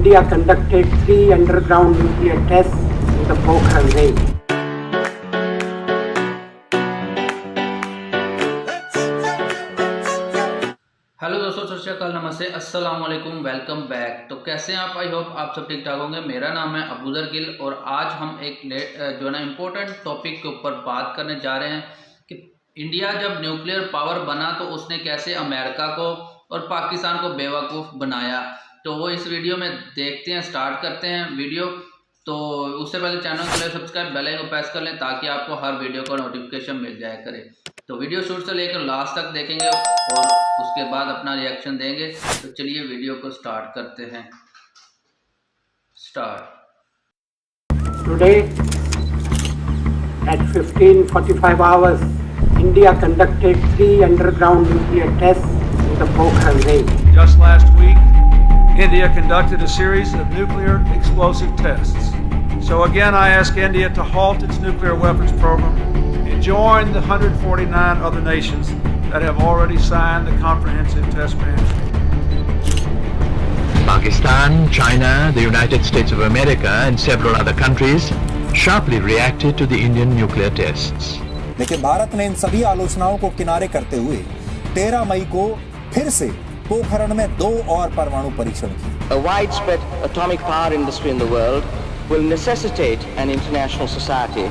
India conducted 3 underground nuclear tests in the Pokhran range. Hello दोस्तों, सत श्री अकाल, नमस्ते, अस्सलाम वालेकुम, वेलकम बैक। तो कैसे हैं आप? आई होप आप सब ठीक ठाक होंगे। मेरा नाम है अबूजर गिल और आज हम एक जो है ना इम्पोर्टेंट टॉपिक के ऊपर बात करने जा रहे हैं कि इंडिया जब न्यूक्लियर पावर बना तो उसने कैसे अमेरिका को और पाकिस्तान को बेवकूफ़ बनाया। तो वो इस वीडियो में देखते हैं, स्टार्ट करते हैं वीडियो। तो उससे पहले चैनल को सब्सक्राइब, बेल आइकन को प्रेस कर लें ताकि आपको हर वीडियो का नोटिफिकेशन मिल जाया करे। तो वीडियो शुरू से लेकर लास्ट तक देखेंगे और उसके बाद अपना रिएक्शन देंगे। तो चलिए वीडियो को स्टार्ट करते हैं। Today at 15:45 hours, India conducted 3 underground nuclear tests in the Pokhran range. Just last week, India conducted a series of nuclear explosive tests. So again, I ask India to halt its nuclear weapons program and join the 149 other nations that have already signed the Comprehensive Test Ban. Pakistan, China, the United States of America and several other countries sharply reacted to the Indian nuclear tests. लेकिन भारत ने इन सभी आलोचनाओं को किनारे करते हुए 13 मई को फिर से पोखरण में 2 और परमाणु परीक्षण किए। A widespread atomic power industry in the world will necessitate an international society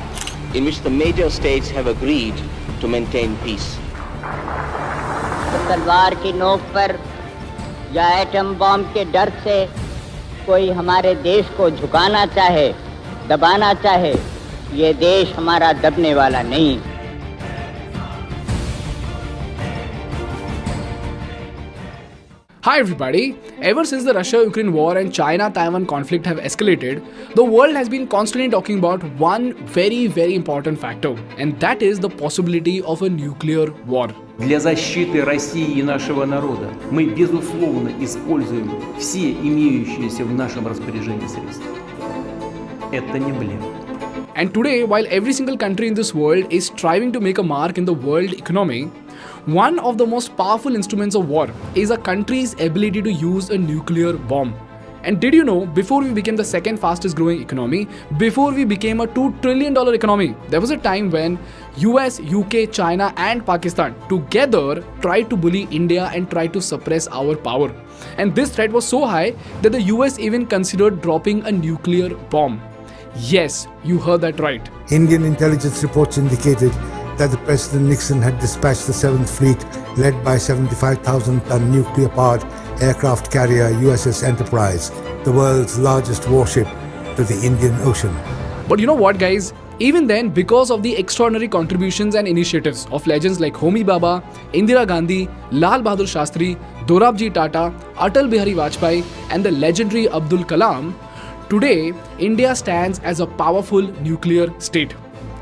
in which the major states have agreed to maintain peace. तलवार की नोक पर या एटम बॉम्ब के डर से कोई हमारे देश को झुकाना चाहे, दबाना चाहे, ये देश हमारा दबने वाला नहीं। Hi everybody! Ever since the Russia-Ukraine war and China-Taiwan conflict have escalated, the world has been constantly talking about one very important factor, and that is the possibility of a nuclear war. Для защиты России и нашего народа мы, безусловно, используем все имеющиеся в нашем распоряжении средства. Это не блеф. And today, while every single country in this world is striving to make a mark in the world economy, one of the most powerful instruments of war is a country's ability to use a nuclear bomb. And did you know, before we became the second fastest growing economy, before we became a $2 trillion economy, there was a time when US, UK, China and Pakistan together tried to bully India and tried to suppress our power. And this threat was so high that the US even considered dropping a nuclear bomb. Yes, you heard that right. Indian intelligence reports indicated that the President Nixon had dispatched the 7th Fleet led by 75,000-ton nuclear-powered aircraft carrier USS Enterprise, the world's largest warship, to the Indian Ocean. But you know what, guys? Even then, because of the extraordinary contributions and initiatives of legends like Homi Bhabha, Indira Gandhi, Lal Bahadur Shastri, Dorabji Tata, Atal Bihari Vajpayee and the legendary Abdul Kalam, today India stands as a powerful nuclear state.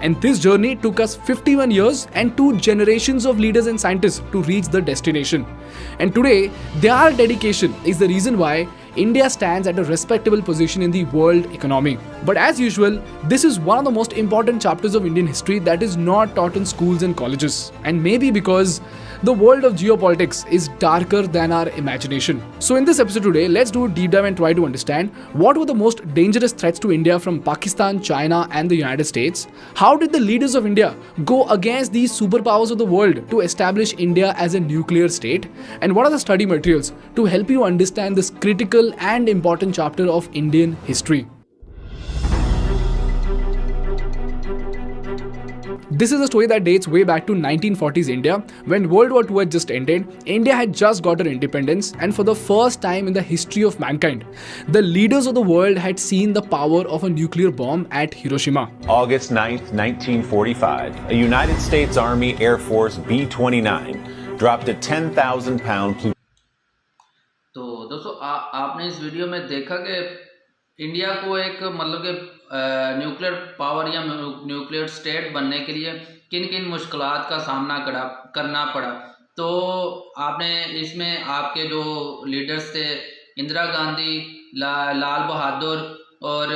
And this journey took us 51 years and 2 generations of leaders and scientists to reach the destination. And today, their dedication is the reason why India stands at a respectable position in the world economy. But as usual, this is one of the most important chapters of Indian history that is not taught in schools and colleges. And maybe because the world of geopolitics is darker than our imagination. So in this episode today, let's do a deep dive and try to understand what were the most dangerous threats to India from Pakistan, China and the United States. How did the leaders of India go against these superpowers of the world to establish India as a nuclear state? And what are the study materials to help you understand this critical and important chapter of Indian history? This is a story that dates way back to 1940s India, when World War II had just ended. India had just got her independence, and for the first time in the history of mankind, the leaders of the world had seen the power of a nuclear bomb at Hiroshima. August 9th, 1945, a United States Army Air Force B-29 dropped a 10,000-pound तो दोस्तों आपने इस video में देखा कि India को एक मतलब कि न्यूक्लियर पावर या न्यूक्लियर स्टेट बनने के लिए किन किन मुश्किलात का सामना करना पड़ा। तो आपने इसमें आपके जो लीडर्स थे, इंदिरा गांधी, लाल बहादुर और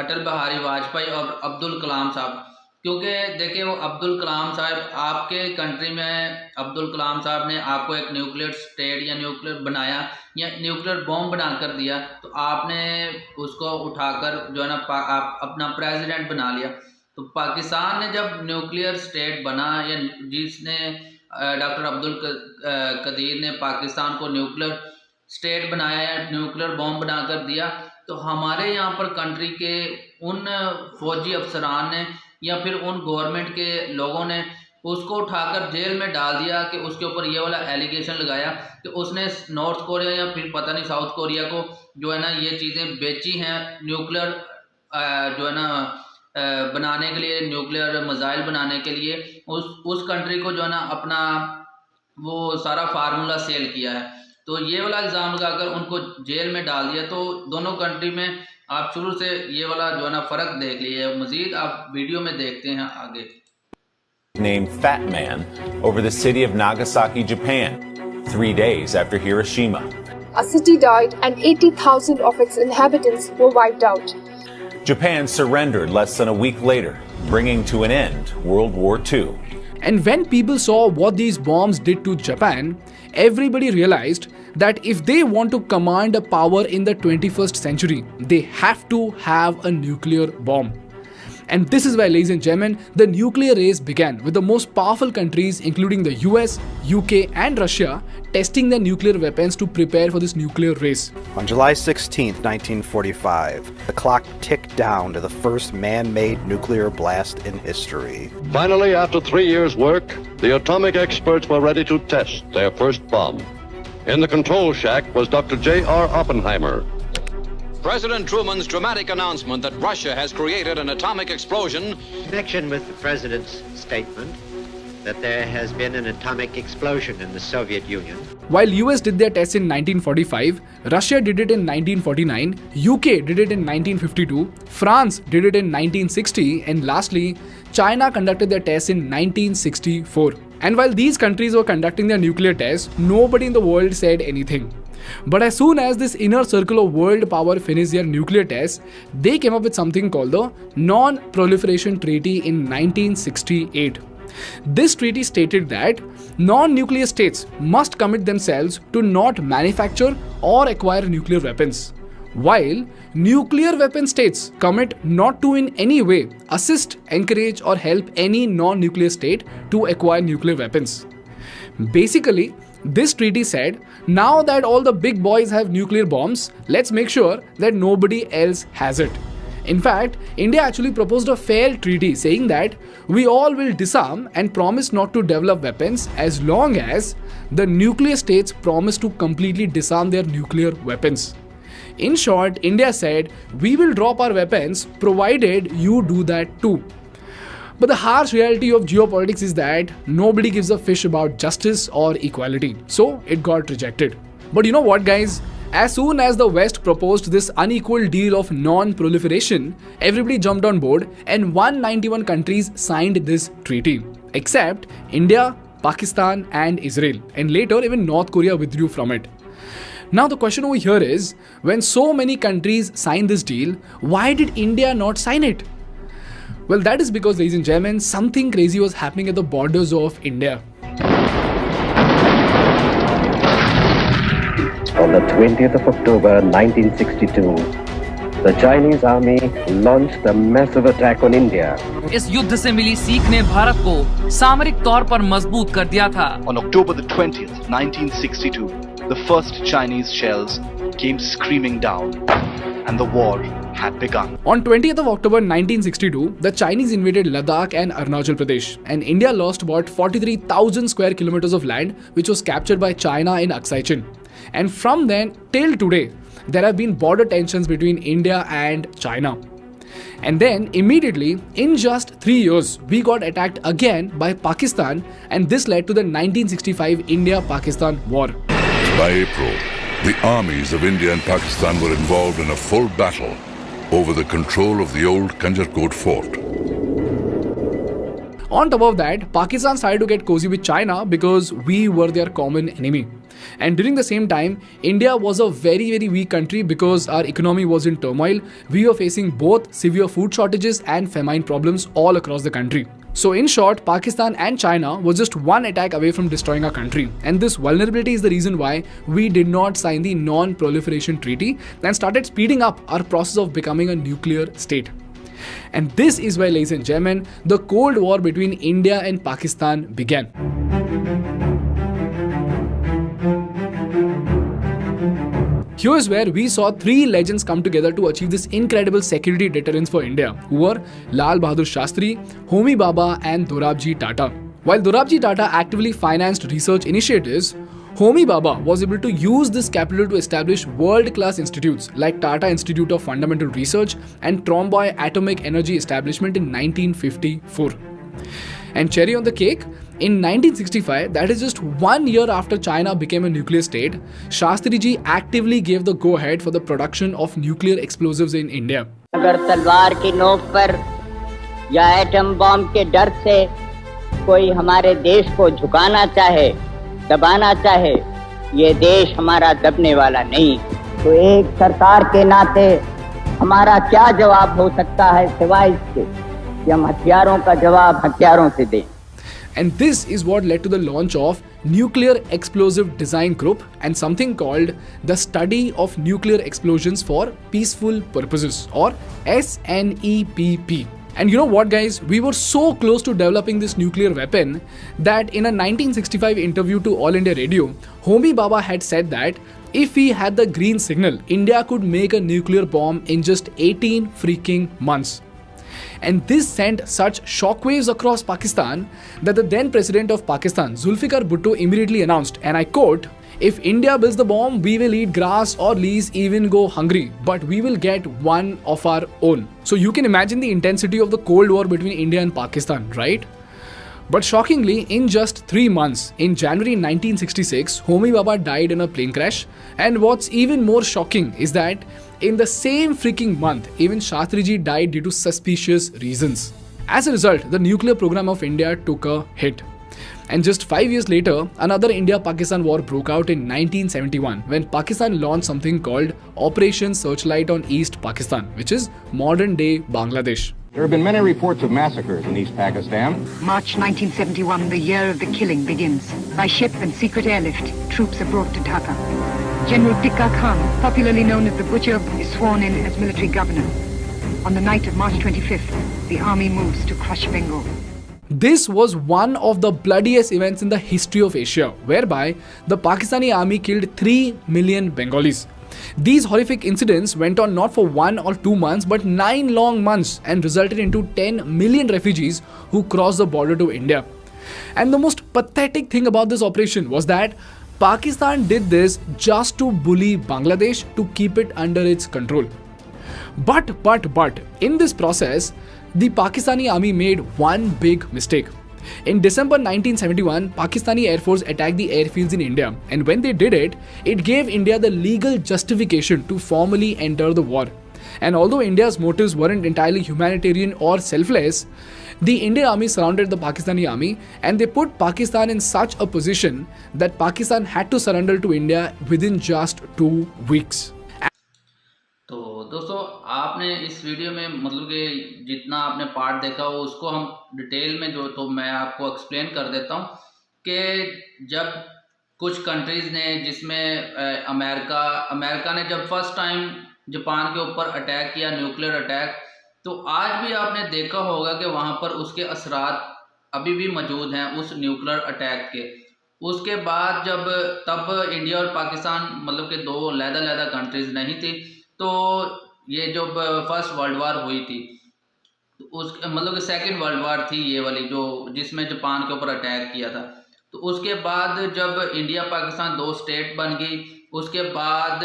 अटल बिहारी वाजपेयी और अब्दुल कलाम साहब, क्योंकि देखिए वो अब्दुल कलाम साहब, आपके कंट्री में अब्दुल कलाम साहब ने आपको एक न्यूक्लियर स्टेट या न्यूक्लियर बनाया या न्यूक्लियर बॉम्ब बना कर दिया, तो आपने उसको उठाकर जो है ना आप अपना प्रेसिडेंट बना लिया। तो पाकिस्तान ने जब न्यूक्लियर स्टेट बना, या जिसने डॉक्टर अब्दुल कदीर ने पाकिस्तान को न्यूक्लियर स्टेट बनाया या न्यूक्लियर बॉम्ब बना कर दिया, तो हमारे यहाँ पर कंट्री के उन फौजी अफसरान ने या फिर उन गवर्नमेंट के लोगों ने उसको उठाकर जेल में डाल दिया कि उसके ऊपर ये वाला एलिगेशन लगाया कि उसने नॉर्थ कोरिया या फिर पता नहीं साउथ कोरिया को जो है ना ये चीज़ें बेची हैं, न्यूक्लियर जो है ना बनाने के लिए, न्यूक्लियर मिसाइल बनाने के लिए उस कंट्री को जो है ना अपना वो सारा फार्मूला सेल किया है। तो ये वाला इल्ज़ाम लगाकर उनको जेल में डाल दिया। तो दोनों कंट्री में आप शुरू से ये वाला जो है ना फ़र्क देख लिए, मज़ीद आप वीडियो में देखते हैं आगे। Named Fat Man over the city of Nagasaki, Japan, 3 days after Hiroshima. A city died and 80,000 of its inhabitants were wiped out. Japan surrendered less than a week later, bringing to an end World War II. And when people saw what these bombs did to Japan, everybody realized that if they want to command a power in the 21st century, they have to have a nuclear bomb. And this is why, ladies and gentlemen, the nuclear race began, with the most powerful countries including the US, UK and Russia testing their nuclear weapons to prepare for this nuclear race. On July 16, 1945, the clock ticked down to the first man-made nuclear blast in history. Finally, after 3 years' work, the atomic experts were ready to test their first bomb. In the control shack was Dr. J.R. Oppenheimer. President Truman's dramatic announcement that Russia has created an atomic explosion. In connection with the president's statement that there has been an atomic explosion in the Soviet Union. While US did their tests in 1945, Russia did it in 1949, UK did it in 1952, France did it in 1960, and lastly, China conducted their tests in 1964. And while these countries were conducting their nuclear tests, nobody in the world said anything. But as soon as this inner circle of world power finished their nuclear tests, they came up with something called the Non-Proliferation Treaty in 1968. This treaty stated that non-nuclear states must commit themselves to not manufacture or acquire nuclear weapons, while nuclear weapon states commit not to in any way assist, encourage or help any non-nuclear state to acquire nuclear weapons. Basically, this treaty said, now that all the big boys have nuclear bombs, let's make sure that nobody else has it. In fact, India actually proposed a fair treaty saying that we all will disarm and promise not to develop weapons as long as the nuclear states promise to completely disarm their nuclear weapons. In short, India said, we will drop our weapons provided you do that too. But the harsh reality of geopolitics is that nobody gives a fish about justice or equality, so it got rejected. But you know what, guys? As soon as the West proposed this unequal deal of non-proliferation, everybody jumped on board and 191 countries signed this treaty, except India, Pakistan and Israel, and later even North Korea withdrew from it. Now the question over here is, when so many countries signed this deal, why did India not sign it? Well, that is because, ladies and gentlemen, something crazy was happening at the borders of India. On the 20th of October 1962, the Chinese army launched a massive attack on India. इस युद्ध से मिली सीख ने भारत को सामरिक तौर पर मजबूत कर दिया था। On October the 20th, 1962, the first Chinese shells came screaming down, and the war had begun. On 20th of October 1962, the Chinese invaded Ladakh and Arunachal Pradesh, and India lost about 43,000 square kilometers of land, which was captured by China in Aksai Chin. And from then till today, there have been border tensions between India and China. And then immediately, in just 3 years, we got attacked again by Pakistan, and this led to the 1965 India-Pakistan war. By April, the armies of India and Pakistan were involved in a full battle over the control of the old Kanjarkot fort. On top of that, Pakistan started to get cozy with China because we were their common enemy. And during the same time, India was a very, very weak country because our economy was in turmoil. We were facing both severe food shortages and famine problems all across the country. So in short, Pakistan and China were just one attack away from destroying our country. And this vulnerability is the reason why we did not sign the Non-Proliferation Treaty and started speeding up our process of becoming a nuclear state. And this is why, ladies and gentlemen, the Cold War between India and Pakistan began. Here's where we saw three legends come together to achieve this incredible security deterrence for India, who were Lal Bahadur Shastri, Homi Bhabha and Dorabji Tata. While Dorabji Tata actively financed research initiatives, Homi Bhabha was able to use this capital to establish world-class institutes like Tata Institute of Fundamental Research and Tromboy Atomic Energy Establishment in 1954. And cherry on the cake, in 1965, that is just 1 year after China became a nuclear state, Shastri ji actively gave the go-ahead for the production of nuclear explosives in India. अगर तलवार की नोक पर या atom bomb के डर से कोई हमारे देश को झुकाना चाहे, दबाना चाहे, ये देश हमारा दबने वाला नहीं। तो एक सरकार के नाते हमारा क्या जवाब हो सकता है सिवाय इसके कि हम हथियारों का जवाब हथियारों से दें। And this is what led to the launch of Nuclear Explosive Design Group and something called the Study of Nuclear Explosions for Peaceful Purposes, or SNEPP. And you know what, guys? We were so close to developing this nuclear weapon that in a 1965 interview to All India Radio, Homi Bhabha had said that if we had the green signal, India could make a nuclear bomb in just 18 freaking months. And this sent such shockwaves across Pakistan that the then president of Pakistan, Zulfikar Bhutto, immediately announced, and I quote, "If India builds the bomb, we will eat grass or least even go hungry, but we will get one of our own." So you can imagine the intensity of the Cold War between India and Pakistan, right? But shockingly, in just 3 months, in January 1966, Homi Bhabha died in a plane crash. And what's even more shocking is that in the same freaking month, even Shastri ji died due to suspicious reasons. As a result, the nuclear program of India took a hit. And just 5 years later, another India-Pakistan war broke out in 1971 when Pakistan launched something called Operation Searchlight on East Pakistan, which is modern-day Bangladesh. There have been many reports of massacres in East Pakistan. March 1971, the year of the killing begins. By ship and secret airlift, troops are brought to Dhaka. General Dikka Khan, popularly known as the Butcher, is sworn in as military governor. On the night of March 25th, the army moves to crush Bengal. This was one of the bloodiest events in the history of Asia, whereby the Pakistani army killed 3 million Bengalis. These horrific incidents went on not for 1 or 2 months but 9 long months and resulted into 10 million refugees who crossed the border to India. And the most pathetic thing about this operation was that Pakistan did this just to bully Bangladesh to keep it under its control. But in this process, the Pakistani army made one big mistake. In December 1971, Pakistani Air Force attacked the airfields in India, and when they did it, it gave India the legal justification to formally enter the war. And although India's motives weren't entirely humanitarian or selfless, the Indian army surrounded the Pakistani army and they put Pakistan in such a position that Pakistan had to surrender to India within just 2 weeks. तो दोस्तों, आपने इस video में मतलब कि जितना आपने part देखा वो उसको हम डिटेल में जो तो मैं आपको एक्सप्लेन कर देता हूँ कि जब कुछ कंट्रीज़ ने जिसमें अमेरिका ने जब फर्स्ट टाइम जापान के ऊपर अटैक किया, न्यूक्लियर अटैक, तो आज भी आपने देखा होगा कि वहाँ पर उसके असरात अभी भी मौजूद हैं उस न्यूक्लियर अटैक के। उसके बाद तब इंडिया और पाकिस्तान मतलब कि दो अलग-अलग कंट्रीज़ नहीं थी, तो ये जो फर्स्ट वर्ल्ड वार हुई थी उस मतलब कि सेकंड वर्ल्ड वार थी ये वाली जो जिसमें जापान के ऊपर अटैक किया था। तो उसके बाद जब इंडिया पाकिस्तान 2 स्टेट बन गई, उसके बाद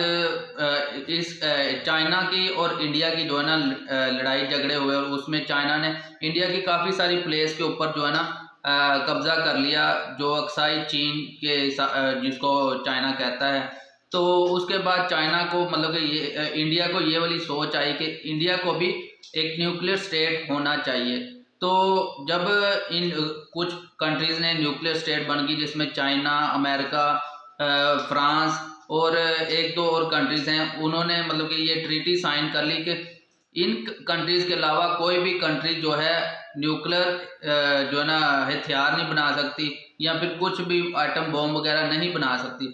इस चाइना की और इंडिया की जो है ना लड़ाई झगड़े हुए और उसमें चाइना ने इंडिया की काफ़ी सारी प्लेस के ऊपर जो है ना कब्ज़ा कर लिया, जो अक्साई चीन के जिसको चाइना कहता है। तो उसके बाद चाइना को मतलब कि ये इंडिया को ये वाली सोच आई कि इंडिया को भी एक न्यूक्लियर स्टेट होना चाहिए। तो जब इन कुछ कंट्रीज़ ने न्यूक्लियर स्टेट बन गई जिसमें चाइना, अमेरिका फ्रांस और एक दो और कंट्रीज हैं, उन्होंने मतलब कि ये ट्रीटी साइन कर ली कि इन कंट्रीज के अलावा कोई भी कंट्री जो है न्यूक्लियर जो है ना हथियार नहीं बना सकती या फिर कुछ भी एटम बॉम्ब वगैरह नहीं बना सकती।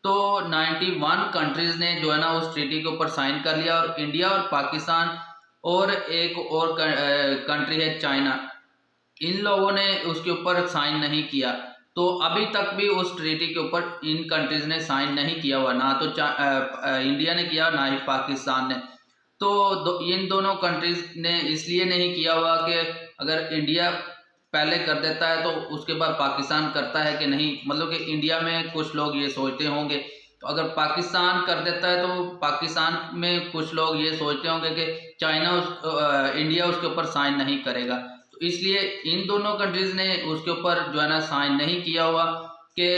तो 91 कंट्रीज ने जो है ना उस ट्रीटी के ऊपर साइन कर लिया और इंडिया और पाकिस्तान और एक और कंट्री है चाइना, इन लोगों ने उसके ऊपर साइन नहीं किया। तो अभी तक भी उस ट्रीटी के ऊपर इन कंट्रीज ने साइन नहीं किया हुआ, ना तो इंडिया ने किया ना ही पाकिस्तान ने। तो इन दोनों कंट्रीज ने इसलिए नहीं किया हुआ कि अगर इंडिया पहले कर देता है तो उसके बाद पाकिस्तान करता है कि नहीं, मतलब कि इंडिया में कुछ लोग ये सोचते होंगे, तो अगर पाकिस्तान कर देता है तो पाकिस्तान में कुछ लोग ये सोचते होंगे कि इंडिया उसके ऊपर साइन नहीं करेगा। तो इसलिए इन दोनों कंट्रीज ने उसके ऊपर जो है ना साइन नहीं किया हुआ कि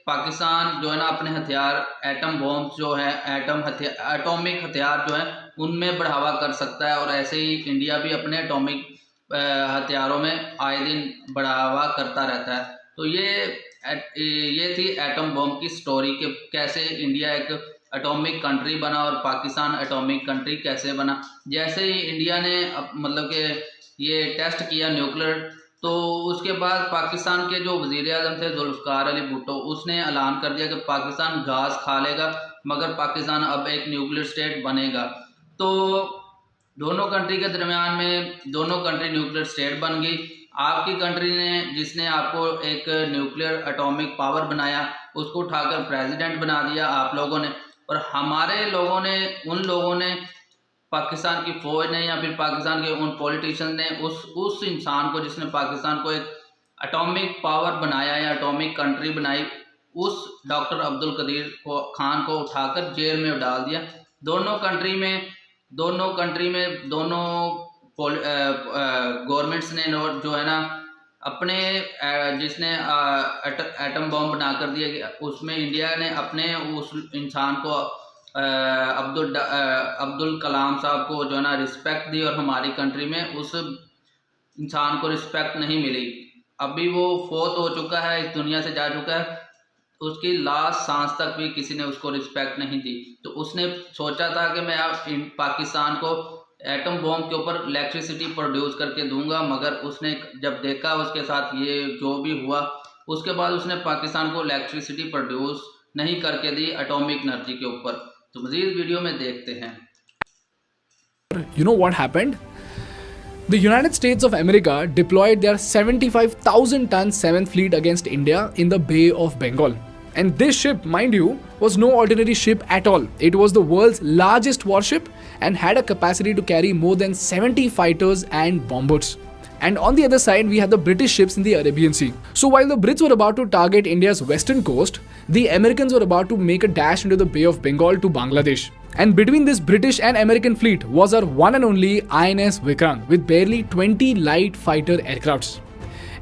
पाकिस्तान जो है ना अपने हथियार एटम बॉम्ब जो है एटॉमिक हथियार जो है उनमें बढ़ावा कर सकता है, और ऐसे ही इंडिया भी अपने एटॉमिक हथियारों में आए दिन बढ़ावा करता रहता है। तो ये थी एटम बॉम्ब की स्टोरी कि कैसे इंडिया एक एटॉमिक कंट्री बना और पाकिस्तान एटॉमिक कंट्री कैसे बना। जैसे ही इंडिया ने मतलब कि ये टेस्ट किया न्यूक्लियर, तो उसके बाद पाकिस्तान के जो वज़ीर आज़म थे जुल्फ़िकार अली भुट्टो, उसने ऐलान कर दिया कि पाकिस्तान घास खा लेगा मगर पाकिस्तान अब एक न्यूक्लियर स्टेट बनेगा। तो दोनों कंट्री के दरमियान में दोनों कंट्री न्यूक्लियर स्टेट बन गई। आपकी कंट्री ने जिसने आपको एक न्यूक्लियर एटॉमिक पावर बनाया उसको उठाकर प्रेसिडेंट बना दिया आप लोगों ने, और हमारे लोगों ने उन लोगों ने पाकिस्तान की फ़ौज ने या फिर पाकिस्तान के उन पॉलिटिशियन ने उस इंसान को जिसने पाकिस्तान को एक एटॉमिक पावर बनाया या एटॉमिक कंट्री बनाई, उस डॉक्टर अब्दुल कदीर खान को उठाकर जेल में डाल दिया। दोनों कंट्री में दोनों गवर्नमेंट्स ने जो है ना अपने जिसने एटम बॉम्ब बना कर दिया, उसमें इंडिया ने अपने उस इंसान को अब्दुल कलाम साहब को जो है ना रिस्पेक्ट दी, और हमारी कंट्री में उस इंसान को रिस्पेक्ट नहीं मिली। अभी वो फोत हो चुका है, इस दुनिया से जा चुका है, उसकी लास्ट सांस तक भी किसी ने उसको रिस्पेक्ट नहीं दी। तो उसने सोचा था कि मैं अब पाकिस्तान को एटम बॉम्ब के ऊपर इलेक्ट्रिसिटी प्रोड्यूस करके दूंगा, मगर उसने जब देखा उसके साथ ये जो भी हुआ, उसके बाद उसने पाकिस्तान को इलेक्ट्रिसिटी प्रोड्यूस नहीं करके दी एटॉमिक एनर्जी के ऊपर। तो मज़ीद वीडियो में देखते हैं। You know what happened? The United States of America deployed their 75,000-ton 7th Fleet against India in the Bay of Bengal. And this ship, mind you, was no ordinary ship at all. It was the world's largest warship and had a capacity to carry more than 70 fighters and bombers. And on the other side, we had the British ships in the Arabian Sea. So while the Brits were about to target India's western coast, the Americans were about to make a dash into the Bay of Bengal to Bangladesh. And between this British and American fleet was our one and only INS Vikrant with barely 20 light fighter aircrafts.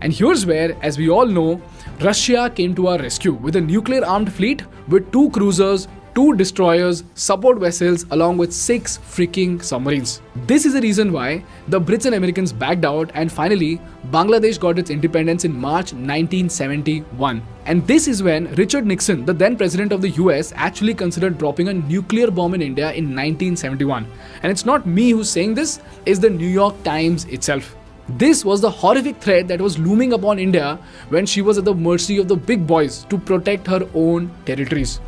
And here's where, as we all know, Russia came to our rescue with a nuclear armed fleet with 2 cruisers, 2 destroyers, support vessels along with 6 freaking submarines. This is the reason why the Brits and Americans backed out, and finally Bangladesh got its independence in March 1971. And this is when Richard Nixon, the then president of the US, actually considered dropping a nuclear bomb in India in 1971. And it's not me who's saying this, it's the New York Times itself. This was the horrific threat that was looming upon India when she was at the mercy of the big boys to protect her own territories.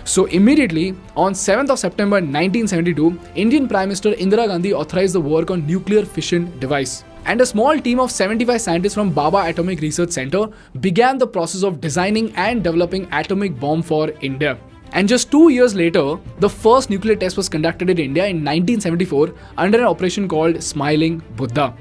So immediately, on 7th of September 1972, Indian Prime Minister Indira Gandhi authorized the work on nuclear fission device. And a small team of 75 scientists from Baba Atomic Research Center began the process of designing and developing atomic bomb for India. And just 2 years later, the first nuclear test was conducted in India in 1974 under an operation called Smiling Buddha.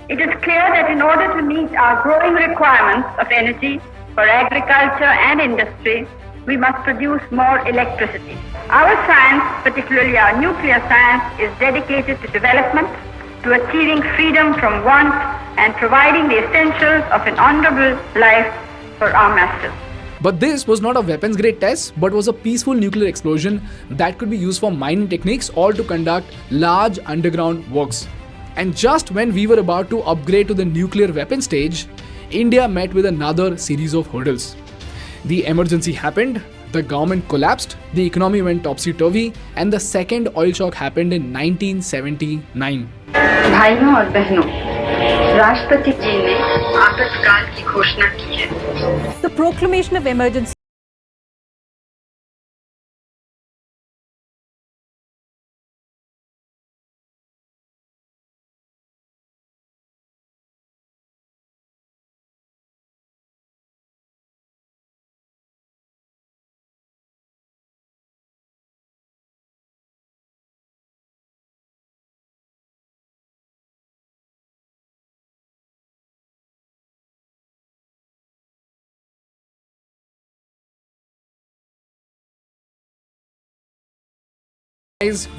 It is clear that in order to meet our growing requirements of energy for agriculture and industry, we must produce more electricity. Our science, particularly our nuclear science, is dedicated to development, to achieving freedom from want and providing the essentials of an honorable life for our masses. But this was not a weapons grade test, but was a peaceful nuclear explosion that could be used for mining techniques or to conduct large underground works. And just when we were about to upgrade to the nuclear weapon stage, India met with another series of hurdles. The emergency happened, the government collapsed, the economy went topsy-turvy, and the second oil shock happened in 1979. भाइयों और बहनों, राष्ट्रपति जी ने आपातकाल की घोषणा की है. The proclamation of emergency.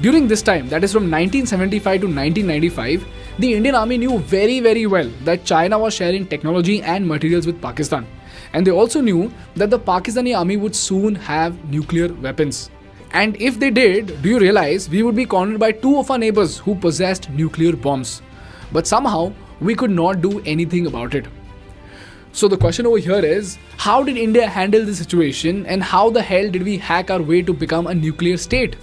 During this time, that is from 1975 to 1995, the Indian Army knew very well that China was sharing technology and materials with Pakistan. And they also knew that the Pakistani army would soon have nuclear weapons. And if they did, do you realize we would be cornered by two of our neighbors who possessed nuclear bombs. But somehow, we could not do anything about it. So the question over here is, how did India handle the situation and how the hell did we hack our way to become a nuclear state?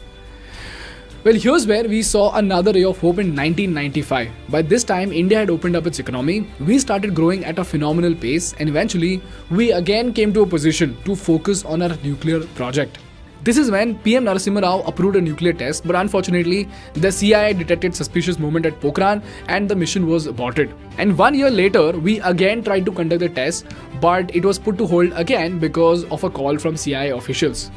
Well, here's where we saw another ray of hope in 1995. By this time, India had opened up its economy, we started growing at a phenomenal pace, and eventually, we again came to a position to focus on our nuclear project. This is when PM Narasimha Rao approved a nuclear test, but unfortunately, the CIA detected suspicious movement at Pokhran and the mission was aborted. And 1 year later, we again tried to conduct the test, but it was put to hold again because of a call from CIA officials.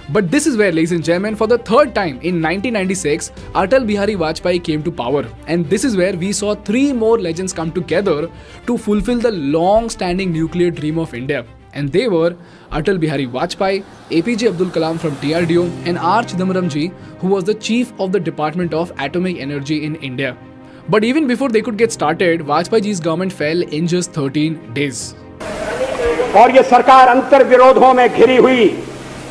But this is where, ladies and gentlemen, for the third time in 1996, Atal Bihari Vajpayee came to power. And this is where we saw three more legends come together to fulfill the long-standing nuclear dream of India. And they were Atal Bihari Vajpayee, APJ Abdul Kalam from DRDO, and R. Chidambaram ji, who was the chief of the Department of Atomic Energy in India. But even before they could get started, Vajpayee ji's government fell in just 13 days. और ये सरकार अंतर विरोधों में घिरी हुई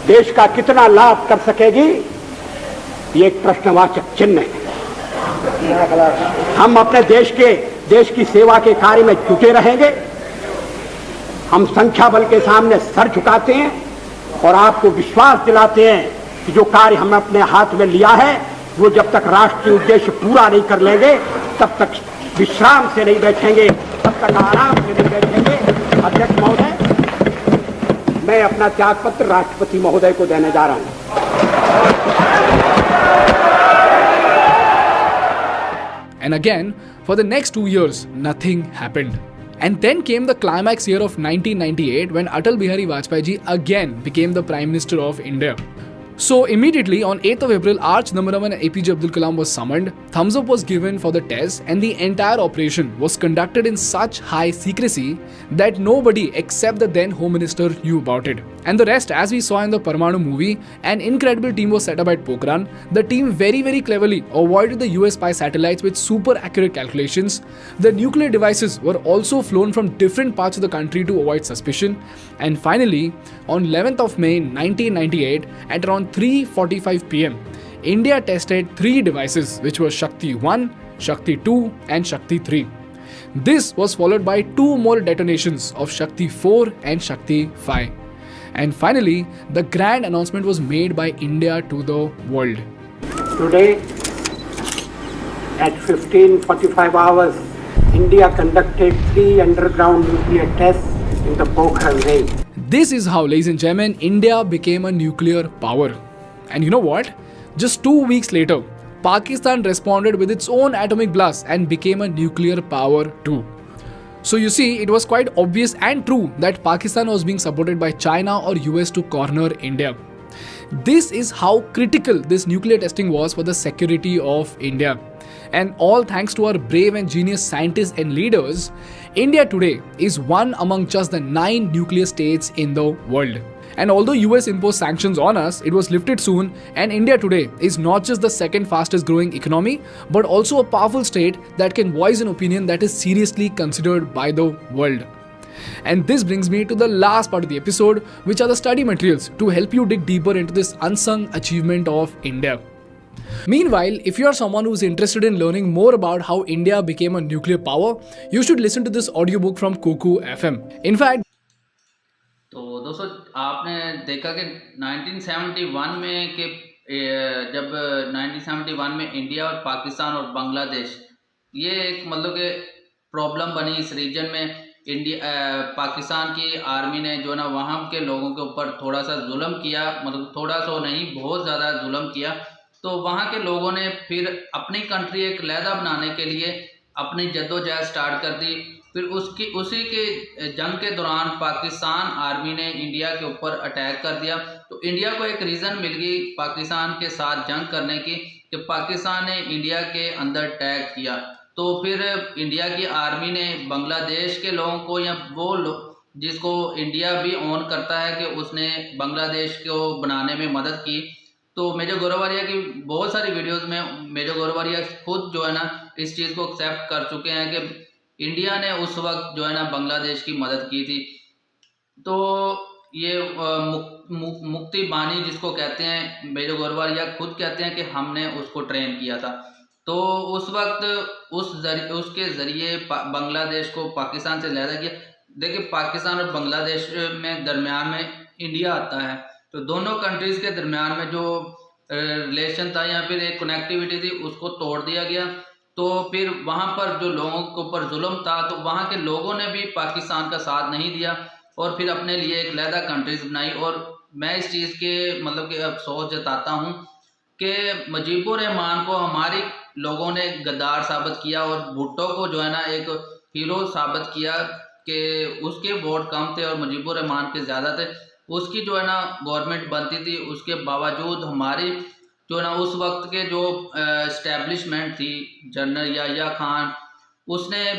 देश का कितना लाभ कर सकेगी, ये एक प्रश्नवाचक चिन्ह है. हम अपने देश की सेवा के कार्य में जुटे रहेंगे. हम संख्या बल के सामने सर झुकाते हैं और आपको विश्वास दिलाते हैं कि जो कार्य हमने अपने हाथ में लिया है, वो जब तक राष्ट्रीय उद्देश्य पूरा नहीं कर लेंगे, तब तक विश्राम से नहीं बैठेंगे, तब तक आराम से नहीं बैठेंगे. अध्यक्ष महोदय, मैं अपना त्यागपत्र राष्ट्रपति महोदय को देने जा रहा हूं. And again, for the next 2 years, nothing happened. And then came the climax year of 1998 when Atal Bihari Vajpayee ji again became the Prime Minister of India. So immediately on 8th of April, R. Chidambaram and APJ Abdul Kalam was summoned, thumbs up was given for the test, and the entire operation was conducted in such high secrecy that nobody except the then Home Minister knew about it. And the rest, as we saw in the Parmanu movie, an incredible team was set up at Pokhran. The team very cleverly avoided the US spy satellites with super accurate calculations. The nuclear devices were also flown from different parts of the country to avoid suspicion. And finally, on 11th of May 1998, at around 3:45 PM, India tested 3 devices, which were Shakti 1, Shakti 2 and Shakti 3. This was followed by 2 more detonations of Shakti 4 and Shakti 5. And finally, the grand announcement was made by India to the world. Today, at 15:45 hours, India conducted 3 underground nuclear tests in the Pokhran range. This is how, ladies and gentlemen, India became a nuclear power. And you know what? Just 2 weeks later, Pakistan responded with its own atomic blast and became a nuclear power too. So you see, it was quite obvious and true that Pakistan was being supported by China or US to corner India. This is how critical this nuclear testing was for the security of India. And all thanks to our brave and genius scientists and leaders, India today is one among just the 9 nuclear states in the world. And although US imposed sanctions on us, it was lifted soon, and India today is not just the second fastest growing economy, but also a powerful state that can voice an opinion that is seriously considered by the world. And this brings me to the last part of the episode, which are the study materials to help you dig deeper into this unsung achievement of India. Meanwhile, if you are someone who is interested in learning more about how India became a nuclear power, you should listen to this audiobook from Koku FM. In fact, तो दोस्तों आपने देखा कि 1971 में कि जब 1971 में India और पाकिस्तान और बांग्लादेश ये एक मतलब कि प्रॉब्लम बनी इस रीजन में। पाकिस्तान की आर्मी ने जो ना वहाँ के लोगों के ऊपर थोड़ा सा जुल्म किया, मतलब थोड़ा सा नहीं बहुत ज़्यादा जुल्म किया। तो वहाँ के लोगों ने फिर अपनी कंट्री एक लहदा बनाने के लिए अपनी जद्दोजहद स्टार्ट कर दी। फिर उसी के जंग के दौरान पाकिस्तान आर्मी ने इंडिया के ऊपर अटैक कर दिया। तो इंडिया को एक रीज़न मिल गई पाकिस्तान के साथ जंग करने की कि पाकिस्तान ने इंडिया के अंदर अटैक किया। तो फिर इंडिया की आर्मी ने बांग्लादेश के लोगों को या वो जिसको इंडिया भी ऑन करता है कि उसने बांग्लादेश को बनाने में मदद की। तो मेजर गोरवारिया की बहुत सारी वीडियोस में मेजर गोरवारिया खुद जो है ना इस चीज़ को एक्सेप्ट कर चुके हैं कि इंडिया ने उस वक्त जो है ना बांग्लादेश की मदद की थी। तो ये मुक्ति बानी जिसको कहते हैं, मेजर गोरवारिया खुद कहते हैं कि हमने उसको ट्रेन किया था। तो उस वक्त उसके ज़रिए बांग्लादेश को पाकिस्तान से लहदा किया। देखिए पाकिस्तान और बांग्लादेश में दरमियान में इंडिया आता है, तो दोनों कंट्रीज़ के दरमियान में जो रिलेशन था या फिर एक कनेक्टिविटी थी उसको तोड़ दिया गया। तो फिर वहाँ पर जो लोगों के ऊपर जुल्म था तो वहाँ के लोगों ने भी पाकिस्तान का साथ नहीं दिया और फिर अपने लिए एक लहदा कंट्रीज बनाई। और मैं इस चीज़ के मतलब कि अफसोस जताता हूँ कि मुजीबुर रहमान को हमारे लोगों ने गद्दार साबित किया और भुट्टो को जो है ना एक हीरो साबित किया कि उसके वोट कम थे और मुजीबुर रहमान के ज़्यादा थे। उसकी जो है ना गवर्नमेंट बनती थी, उसके बावजूद हमारी जो है ना उस वक्त के जो इस्टेब्लिशमेंट थी, जनरल याह्या खान, उसने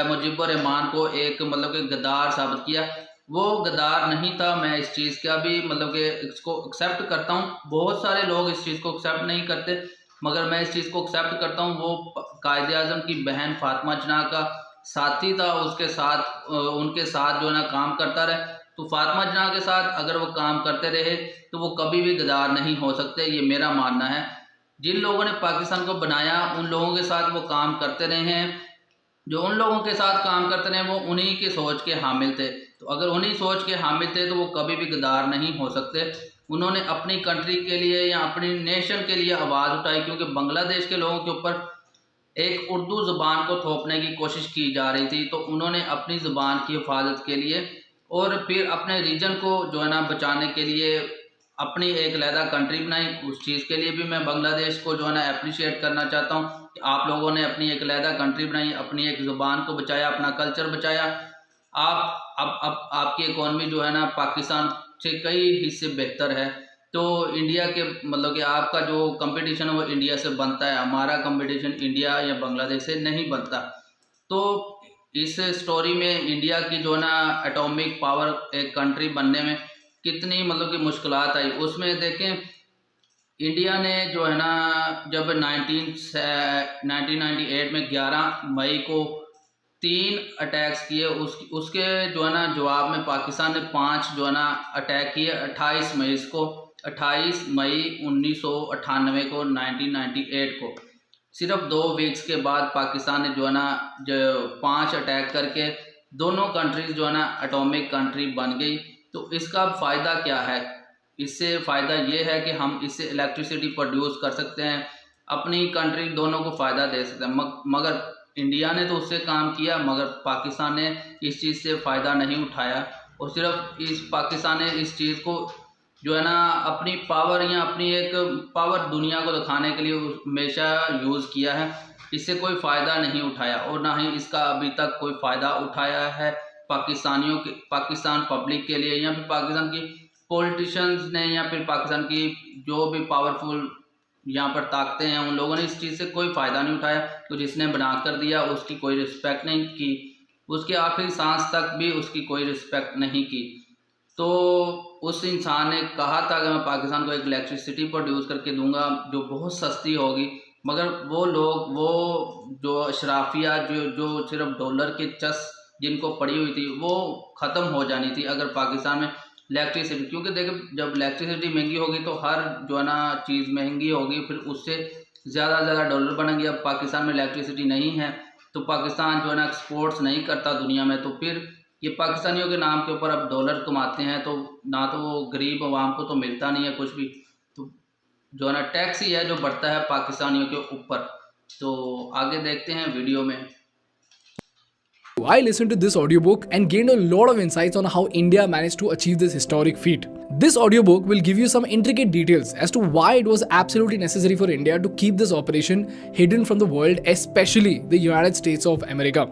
मुजीबुर रहमान को एक मतलब कि गद्दार साबित किया। वो गद्दार नहीं था। मैं इस चीज़ का भी मतलब कि इसको एक्सेप्ट करता हूँ। बहुत सारे लोग इस चीज़ को एक्सेप्ट नहीं करते, मगर मैं इस चीज़ को एक्सेप्ट करता हूँ। वो कायदे आज़म की बहन फातिमा जिन्ना का साथी था, उसके साथ उनके साथ जो है ना काम करता रहे। तो फातिमा जिन्ना के साथ अगर वो काम करते रहे तो वो कभी भी गद्दार नहीं हो सकते, ये मेरा मानना है। जिन लोगों ने पाकिस्तान को बनाया उन लोगों के साथ वो काम करते रहे हैं, जो उन लोगों के साथ काम करते रहे वो उन्हीं की सोच के हामिल थे। तो अगर उन्हीं सोच के हामिल थे तो वो कभी भी गद्दार नहीं हो सकते। उन्होंने अपनी कंट्री के लिए या अपनी नेशन के लिए आवाज़ उठाई, क्योंकि बांग्लादेश के लोगों के ऊपर एक उर्दू ज़ुबान को थोपने की कोशिश की जा रही थी। तो उन्होंने अपनी ज़ुबान की हिफाजत के लिए और फिर अपने रीजन को जो है ना बचाने के लिए अपनी एक लहदा कंट्री बनाई। उस चीज़ के लिए भी मैं बांग्लादेश को जो है ना अप्रिशिएट करना चाहता हूँ कि आप लोगों ने अपनी एक लहदा कंट्री बनाई, अपनी एक ज़ुबान को बचाया, अपना कल्चर बचाया। आप अब आपकी इकॉनमी जो है ना पाकिस्तान से कई हिस्से बेहतर है। तो इंडिया के मतलब कि आपका जो कंपटीशन है वो इंडिया से बनता है, हमारा कंपटीशन इंडिया या बांग्लादेश से नहीं बनता। तो इस स्टोरी में इंडिया की जो है ना एटॉमिक पावर एक कंट्री बनने में कितनी मतलब कि मुश्किलात आई, उसमें देखें इंडिया ने जो है ना जब 1998 में 11 मई को 3 अटैक्स किए, उसके जो है ना जवाब में पाकिस्तान ने 5 जो है ना अटैक किए 28 मई को 1998 को 1998 को। सिर्फ 2 वीक्स के बाद पाकिस्तान ने जो है ना 5 अटैक करके दोनों कंट्रीज जो है ना एटॉमिक कंट्री बन गई। तो इसका फ़ायदा क्या है? इससे फ़ायदा ये है कि हम इससे इलेक्ट्रिसिटी प्रोड्यूस कर सकते हैं, अपनी कंट्री दोनों को फ़ायदा दे सकते हैं। मगर इंडिया ने तो उससे काम किया, मगर पाकिस्तान ने इस चीज़ से फ़ायदा नहीं उठाया और सिर्फ पाकिस्तान ने इस चीज़ को जो है ना अपनी पावर या अपनी एक पावर दुनिया को दिखाने के लिए हमेशा यूज़ किया है। इससे कोई फ़ायदा नहीं उठाया और ना ही इसका अभी तक कोई फ़ायदा उठाया है पाकिस्तान पब्लिक के लिए या फिर पाकिस्तान की पॉलिटिशियंस ने या फिर पाकिस्तान की जो भी पावरफुल यहाँ पर ताकतें हैं उन लोगों ने इस चीज़ से कोई फ़ायदा नहीं उठाया। तो जिसने बना कर दिया उसकी कोई रिस्पेक्ट नहीं की, उसके आखिरी सांस तक भी उसकी कोई रिस्पेक्ट नहीं की। तो उस इंसान ने कहा था कि मैं पाकिस्तान को एक इलेक्ट्रिसिटी प्रोड्यूस करके दूंगा जो बहुत सस्ती होगी, मगर वो लोग वो जो अशराफिया जो सिर्फ डॉलर के चस जिनको पड़ी हुई थी वो ख़त्म हो जानी थी अगर पाकिस्तान में इलेक्ट्रिसिटी, क्योंकि देखिए जब इलेक्ट्रिसिटी महंगी होगी तो हर जो है ना चीज़ महंगी होगी, फिर उससे ज़्यादा ज़्यादा डॉलर बनेंगे। अब पाकिस्तान में इलेक्ट्रिसिटी नहीं है तो पाकिस्तान जो है ना एक्सपोर्ट्स नहीं करता दुनिया में, तो फिर ये पाकिस्तानियों के नाम के ऊपर अब डॉलर कमाते हैं, तो ना तो वो गरीब आवाम को तो मिलता नहीं है कुछ भी, तो जो है ना टैक्स ही है जो बढ़ता है पाकिस्तानियों के ऊपर। तो आगे देखते हैं वीडियो में। I listened to this audiobook and gained a lot of insights on how India managed to achieve this historic feat. This audiobook will give you some intricate details as to why it was absolutely necessary for India to keep this operation hidden from the world, especially the United States of America.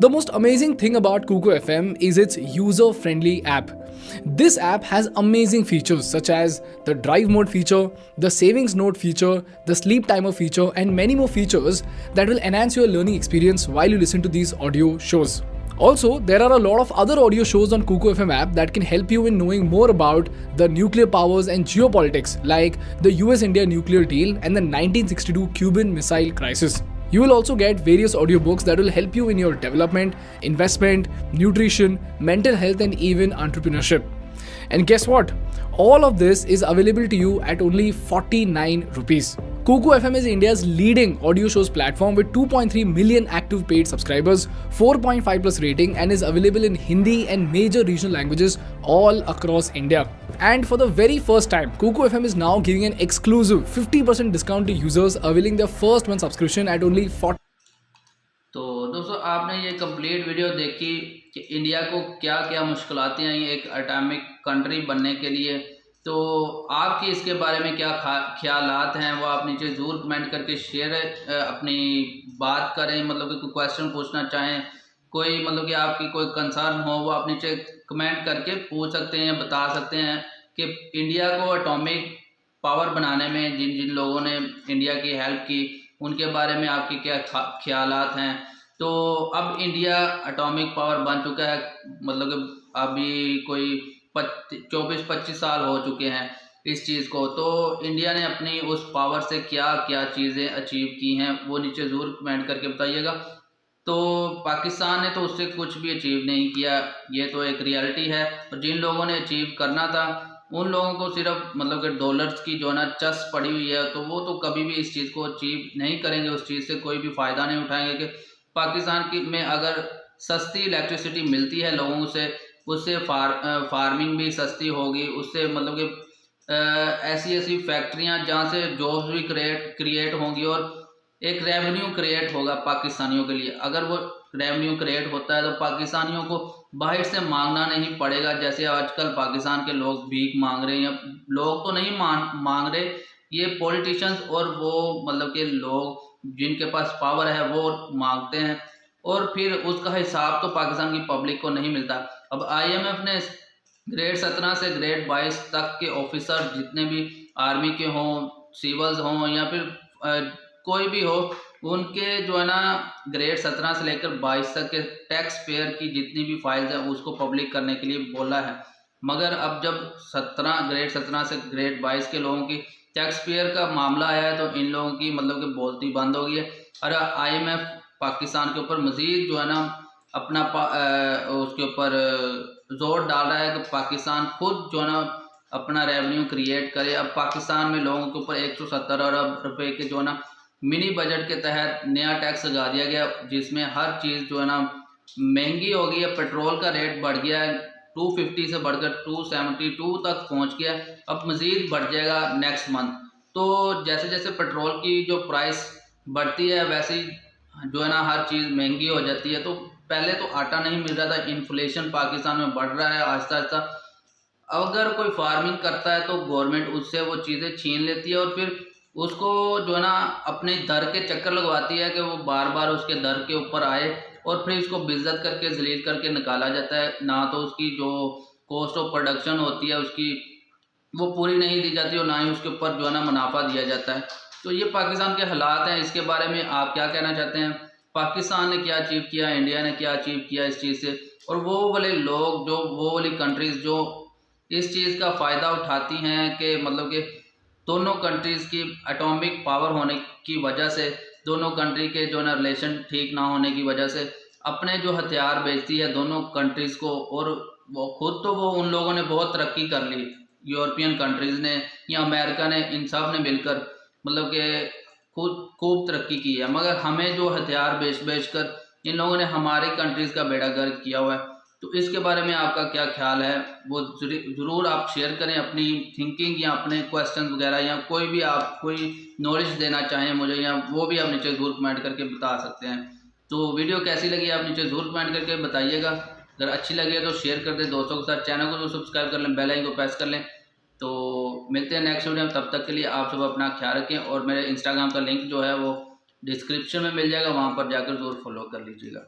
The most amazing thing about Kuku FM is its user-friendly app. This app has amazing features such as the drive mode feature, the savings note feature, the sleep timer feature, and many more features that will enhance your learning experience while you listen to these audio shows. Also, there are a lot of other audio shows on Kuku FM app that can help you in knowing more about the nuclear powers and geopolitics, like the US-India nuclear deal and the 1962 Cuban Missile Crisis. You will also get various audiobooks that will help you in your development, investment, nutrition, mental health, and even entrepreneurship. And guess what? All of this is available to you at only 49 rupees. Kuku FM is India's leading audio shows platform with 2.3 million active paid subscribers, 4.5 plus rating, and is available in Hindi and major regional languages all across India. And for the very first time, Kuku FM is now giving an exclusive 50% discount to users availing their first month subscription at only 40. तो दोस्तों, आपने ये complete video देखी कि India को क्या क्या मुश्किलातें आई एक एटॉमिक कंट्री बनने के लिए। तो आपकी इसके बारे में क्या ख्यालात हैं वो आप नीचे ज़रूर कमेंट करके शेयर अपनी बात करें, मतलब कि कोई क्वेश्चन पूछना चाहें, कोई मतलब कि आपकी कोई कंसर्न हो वो आप नीचे कमेंट करके पूछ सकते हैं, बता सकते हैं कि इंडिया को एटॉमिक पावर बनाने में जिन जिन लोगों ने इंडिया की हेल्प की उनके बारे में आपके क्या ख्यालात हैं। तो अब इंडिया एटॉमिक पावर बन चुका है, मतलब कि अभी कोई 24-25 साल हो चुके हैं इस चीज़ को। तो इंडिया ने अपनी उस पावर से क्या क्या चीज़ें अचीव की हैं वो नीचे ज़रूर कमेंट करके बताइएगा। तो पाकिस्तान ने तो उससे कुछ भी अचीव नहीं किया, ये तो एक रियलिटी है। और जिन लोगों ने अचीव करना था उन लोगों को सिर्फ मतलब कि डॉलर्स की जो ना चस पड़ी हुई है, तो वो तो कभी भी इस चीज़ को अचीव नहीं करेंगे, उस चीज़ से कोई भी फ़ायदा नहीं उठाएंगे कि पाकिस्तान की में अगर सस्ती इलेक्ट्रिसिटी मिलती है लोगों से, उससे फार्मिंग भी सस्ती होगी, उससे मतलब कि ऐसी ऐसी फैक्ट्रियां जहां से जॉब्स भी क्रिएट होंगी और एक रेवेन्यू क्रिएट होगा पाकिस्तानियों के लिए। अगर वो रेवेन्यू क्रिएट होता है तो पाकिस्तानियों को बाहर से मांगना नहीं पड़ेगा, जैसे आजकल पाकिस्तान के लोग भीख मांग रहे हैं, या लोग तो नहीं मांग रहे, ये पॉलिटिशियंस और वो मतलब के लोग जिनके पास पावर है वो मांगते हैं, और फिर उसका हिसाब तो पाकिस्तान की पब्लिक को नहीं मिलता। अब IMF ने ग्रेड 17 से ग्रेड 22 तक के ऑफिसर जितने भी आर्मी के हों, सिविल्स हों या फिर कोई भी हो, उनके जो है ना ग्रेड 17 से लेकर 22 तक के टैक्स पेयर की जितनी भी फाइल्स हैं उसको पब्लिक करने के लिए बोला है। मगर अब जब ग्रेड 17 से ग्रेड 22 के लोगों की टैक्स पेयर का मामला आया है तो इन लोगों की मतलब कि बोलती बंद हो गई है। और IMF पाकिस्तान के ऊपर मज़ीद जो है ना अपना उसके ऊपर जोर डाल रहा है कि पाकिस्तान खुद जो है ना अपना रेवेन्यू क्रिएट करे। अब पाकिस्तान में लोगों के ऊपर 170 अरब रुपए के जो है ना मिनी बजट के तहत नया टैक्स लगा दिया गया, जिसमें हर चीज़ जो है ना महंगी हो गई है। पेट्रोल का रेट बढ़ गया है, 250 से बढ़कर 272 तक पहुंच गया, अब मज़ीद बढ़ जाएगा नेक्स्ट मंथ। तो जैसे जैसे पेट्रोल की जो प्राइस बढ़ती है वैसे ही जो है ना हर चीज़ महंगी हो जाती है। तो पहले तो आटा नहीं मिल रहा था, इन्फ्लेशन पाकिस्तान में बढ़ रहा है आहिस्ता आहिस्ता। अगर कोई फार्मिंग करता है तो गवर्नमेंट उससे वो चीज़ें छीन लेती है और फिर उसको जो है ना अपने दर के चक्कर लगवाती है कि वो बार बार उसके दर के ऊपर आए, और फिर इसको बेइज्जत करके जलील करके निकाला जाता है। ना तो उसकी जो कॉस्ट ऑफ प्रोडक्शन होती है उसकी वो पूरी नहीं दी जाती और ना ही उसके ऊपर जो है ना मुनाफा दिया जाता है। तो ये पाकिस्तान के हालात हैं। इसके बारे में आप क्या कहना चाहते हैं? पाकिस्तान ने क्या अचीव किया, इंडिया ने क्या अचीव किया इस चीज़ से, और वो वाले लोग जो वो वाली कंट्रीज़ जो इस चीज़ का फ़ायदा उठाती हैं कि मतलब कि दोनों कंट्रीज़ की एटॉमिक पावर होने की वजह से, दोनों कंट्री के जो ना रिलेशन ठीक ना होने की वजह से अपने जो हथियार बेचती है दोनों कंट्रीज़ को, और वो खुद तो वो उन लोगों ने बहुत तरक्की कर ली, यूरोपियन कंट्रीज़ ने या अमेरिका ने, इन सब ने मिलकर मतलब कि खूब तरक्की की है। मगर हमें जो हथियार बेच कर इन लोगों ने हमारी कंट्रीज़ का बेड़ा गर्क किया हुआ है। तो इसके बारे में आपका क्या ख्याल है वो ज़रूर आप शेयर करें, अपनी थिंकिंग या अपने क्वेश्चन वगैरह या कोई भी आप कोई नॉलेज देना चाहें मुझे, या वो भी आप नीचे ज़रूर कमेंट करके बता सकते हैं। तो वीडियो कैसी लगी आप नीचे ज़रूर कमेंट करके बताइएगा। अगर अच्छी लगी है तो शेयर कर दें दोस्तों के साथ, चैनल को सब्सक्राइब कर लें, बेल आइकन को प्रेस कर लें। तो मिलते हैं नेक्स्ट वीडियो में, तब तक के लिए आप सब अपना ख्याल रखें। और मेरे इंस्टाग्राम का लिंक जो है वो डिस्क्रिप्शन में मिल जाएगा, वहाँ पर जाकर ज़रूर फॉलो कर लीजिएगा।